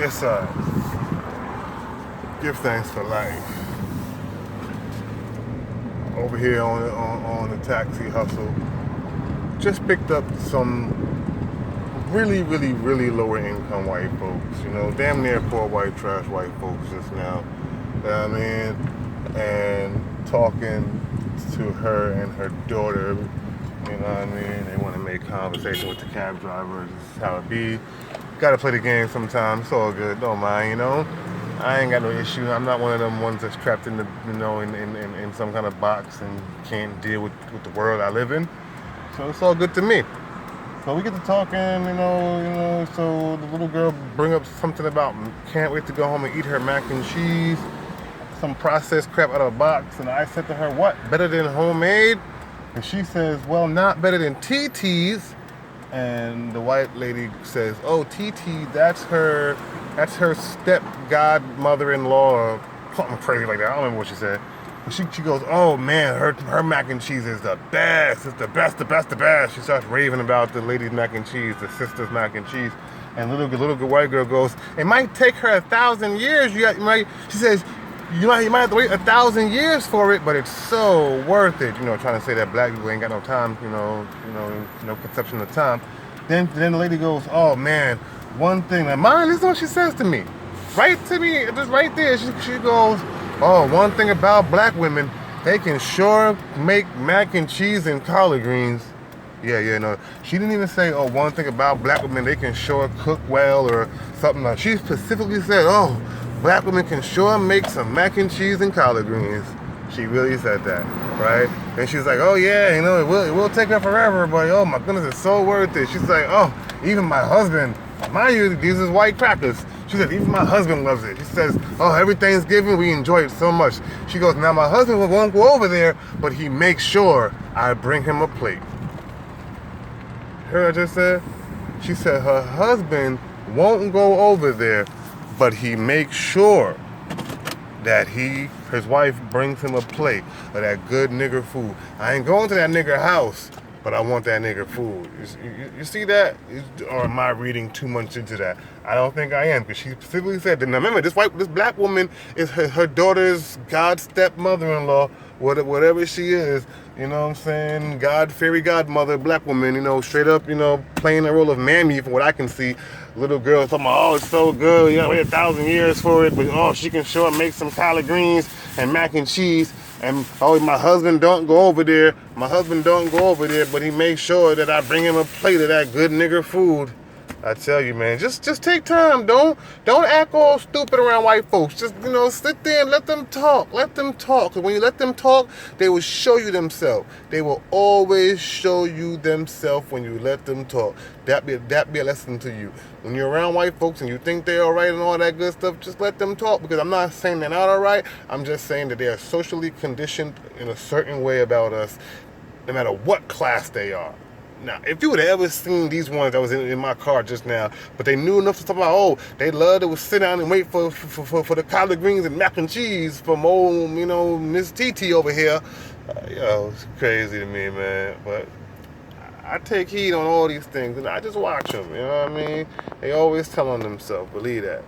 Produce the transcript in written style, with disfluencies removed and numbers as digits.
Yes, sir. Give thanks for life. Over here on the taxi hustle, just picked up some really lower income white folks. You know, damn near poor white trash white folks just now. You know what I mean? And talking to her and her daughter. You know what I mean? They want to make conversation with the cab driver. This is how it be. Gotta play the game sometimes. It's all good. Don't mind, you know. I ain't got no issue. I'm not one of them ones that's trapped in the, you know, in some kind of box and can't deal with the world I live in. So it's all good to me. So we get to talking, so the little girl bring up something about can't wait to go home and eat her mac and cheese, some processed crap out of a box, and I said to her, what, better than homemade? And she says, well, not better than TT's. And the white lady says, oh, TT, that's her step godmother-in-law or something crazy like that. I don't remember what she said. But she goes, oh man, her mac and cheese is the best. It's the best. She starts raving about the lady's mac and cheese, the sister's mac and cheese. And little white girl goes, it might take her 1,000 years. She says, you might have to wait 1,000 years for it, but it's so worth it. You know, trying to say that black people ain't got no time, no conception of time. Then the lady goes, oh man, one thing. Now mine, listen to what she says to me. Right to me, just right there. She goes, oh, one thing about black women, they can sure make mac and cheese and collard greens. No. She didn't even say, oh, one thing about black women, they can sure cook well or something like that. She specifically said, oh, black women can sure make some mac and cheese and collard greens. She really said that, right? And she's like, oh yeah, it will take her forever, but oh my goodness, it's so worth it. She's like, oh, even my husband, mind you, these is white crackers. She said, even my husband loves it. She says, oh, every Thanksgiving we enjoy it so much. She goes, now my husband won't go over there, but he makes sure I bring him a plate. Heard what I just said? She said her husband won't go over there, but he makes sure that his wife brings him a plate of that good nigger food. I ain't going to that nigger house, but I want that nigger food. You see that? Or am I reading too much into that? I don't think I am, because she specifically said that. Now remember, this black woman is her daughter's stepmother-in-law, whatever she is. You know what I'm saying? Fairy godmother, black woman, straight up, playing the role of mammy from what I can see. Little girl talking about, oh, it's so good, you gotta wait 1,000 years for it, but oh, she can sure make some collard greens and mac and cheese. And oh, my husband don't go over there, but he makes sure that I bring him a plate of that good nigger food. I tell you, man, just take time. Don't act all stupid around white folks. Just, sit there and let them talk. Let them talk. Because when you let them talk, they will show you themselves. They will always show you themselves when you let them talk. That be a lesson to you. When you're around white folks and you think they're all right and all that good stuff, just let them talk. Because I'm not saying they're not all right. I'm just saying that they are socially conditioned in a certain way about us, no matter what class they are. Now, if you would have ever seen these ones that was in my car just now, but they knew enough to talk about, oh, they love to sit down and wait for the collard greens and mac and cheese from old, Miss TT over here. It's crazy to me, man. But I take heed on all these things, and I just watch them, you know what I mean? They always tell on themselves, believe that.